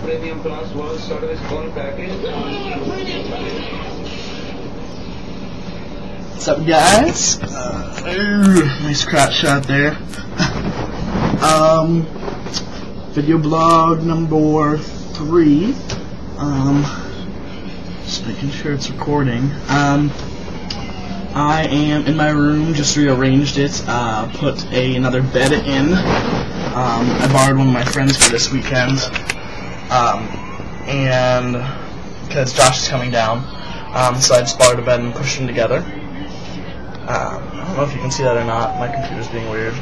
Premium Plus World Service Phone Package. What's up, guys? Nice crotch shot there. Video blog number 3. Just making sure it's recording. I am in my room, just rearranged it, put another bed in. I borrowed one of my friends for this weekend, and because Josh is coming down, so I just borrowed a bed and pushed them together. I don't know if you can see that or not, my computer's being weird.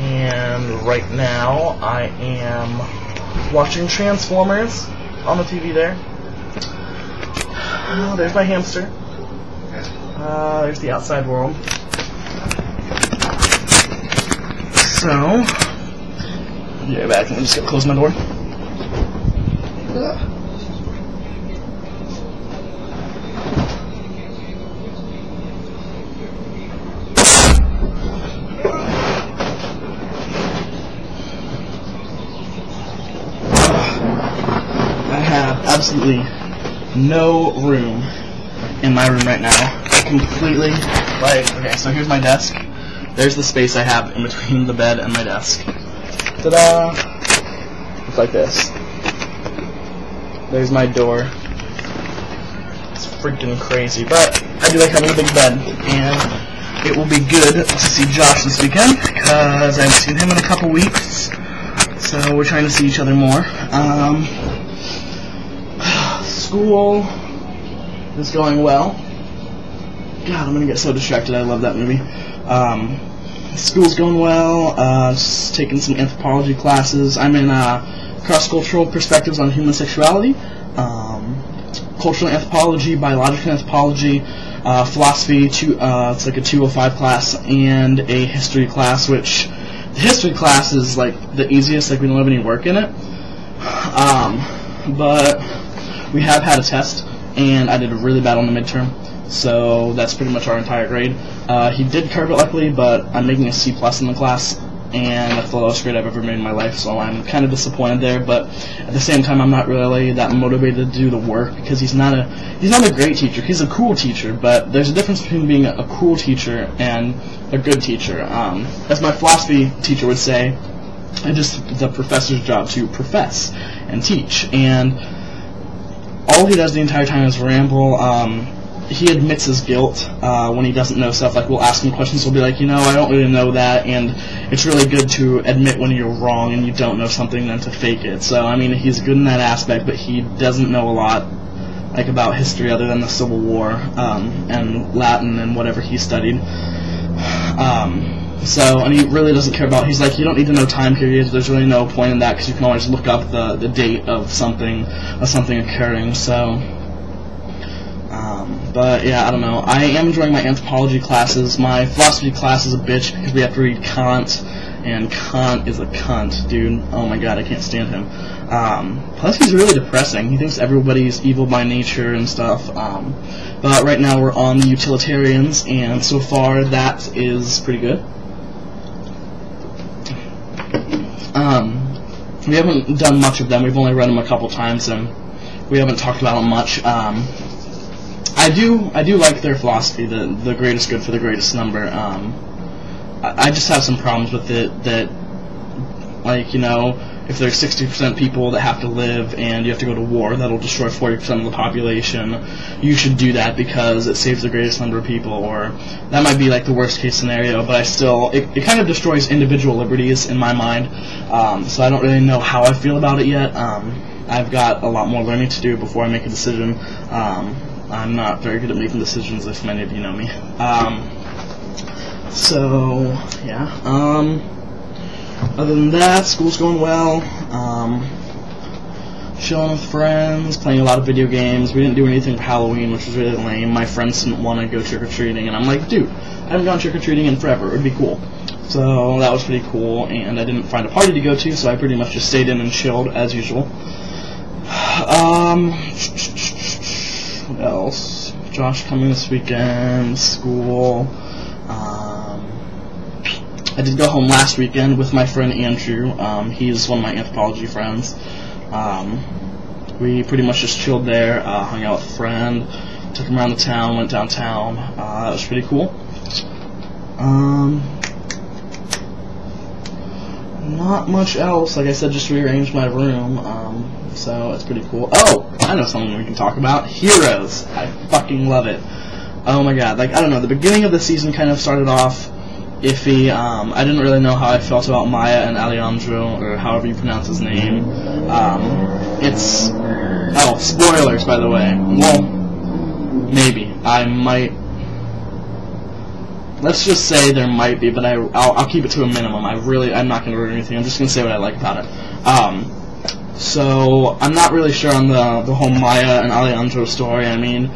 And right now I am watching Transformers on the TV there. Oh, there's my hamster. There's the outside world. So, I'll be right back. I'm just gonna close my door. I have absolutely no room in my room right now. Completely, okay, so here's my desk. There's the space I have in between the bed and my desk. Ta-da! Looks like this. There's my door. It's freaking crazy, but I do like having a big bed, and it will be good to see Josh this weekend, because I haven't seen him in a couple weeks, so we're trying to see each other more. School is going well. God, I'm gonna get so distracted. I love that movie. School's going well. Just taking some anthropology classes. I'm in cross-cultural perspectives on human sexuality, cultural anthropology, biological anthropology, philosophy. It's like a 205 class, and a history class. Which the history class is like the easiest. Like we don't have any work in it. But we have had a test, and I did really bad on the midterm. So that's pretty much our entire grade. He did curve it luckily, but I'm making a C+ in the class, and that's the lowest grade I've ever made in my life, so I'm kind of disappointed there, but at the same time I'm not really that motivated to do the work, because he's not a great teacher. He's a cool teacher, but there's a difference between being a cool teacher and a good teacher. As my philosophy teacher would say, it's the professor's job to profess and teach, and all he does the entire time is ramble. He admits his guilt when he doesn't know stuff. Like, we'll ask him questions, he'll be like, I don't really know that, and it's really good to admit when you're wrong and you don't know something than to fake it. So, I mean, he's good in that aspect, but he doesn't know a lot, like, about history other than the Civil War, and Latin and whatever he studied. And he really doesn't care about, he's like, you don't need to know time periods, there's really no point in that, because you can always look up the date of something occurring, so... But yeah, I don't know. I am enjoying my anthropology classes. My philosophy class is a bitch because we have to read Kant, and Kant is a cunt, dude. Oh my god, I can't stand him. Plus, he's really depressing. He thinks everybody's evil by nature and stuff. But right now we're on the utilitarians, and so far that is pretty good. We haven't done much of them. We've only read them a couple times, and we haven't talked about them much. I do like their philosophy, the greatest good for the greatest number. I just have some problems with it that, like, if there's 60% people that have to live and you have to go to war that'll destroy 40% of the population, you should do that because it saves the greatest number of people, or that might be like the worst case scenario, but it kind of destroys individual liberties in my mind, so I don't really know how I feel about it yet. I've got a lot more learning to do before I make a decision. I'm not very good at making decisions, if many of you know me. So, yeah. Other than that, school's going well. Chilling with friends, playing a lot of video games. We didn't do anything for Halloween, which was really lame. My friends didn't want to go trick-or-treating, and I'm like, dude, I haven't gone trick-or-treating in forever. It would be cool. So, that was pretty cool, and I didn't find a party to go to, so I pretty much just stayed in and chilled, as usual. What else? Josh coming this weekend, school. I did go home last weekend with my friend Andrew. He's one of my anthropology friends. We pretty much just chilled there, hung out with a friend, took him around the town, went downtown. That was pretty cool. Not much else. Like I said, just rearranged my room. So it's pretty cool. Oh, I know something we can talk about. Heroes. I fucking love it. Oh my god. Like, I don't know. The beginning of the season kind of started off iffy. I didn't really know how I felt about Maya and Alejandro, or however you pronounce his name. Oh, spoilers, by the way. Well, maybe. I might... Let's just say there might be, but I'll keep it to a minimum. I'm not going to ruin anything. I'm just going to say what I like about it. So, I'm not really sure on the whole Maya and Alejandro story. I mean,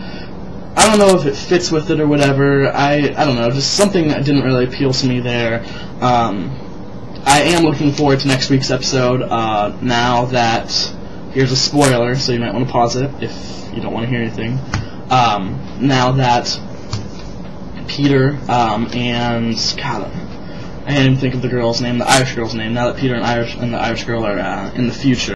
I don't know if it fits with it or whatever. I don't know. Just something that didn't really appeal to me there. I am looking forward to next week's episode, now that... Here's a spoiler, so you might want to pause it if you don't want to hear anything. Now that Peter and... God, I can't even think of the girl's name, the Irish girl's name. Now that Peter and the Irish girl are in the future.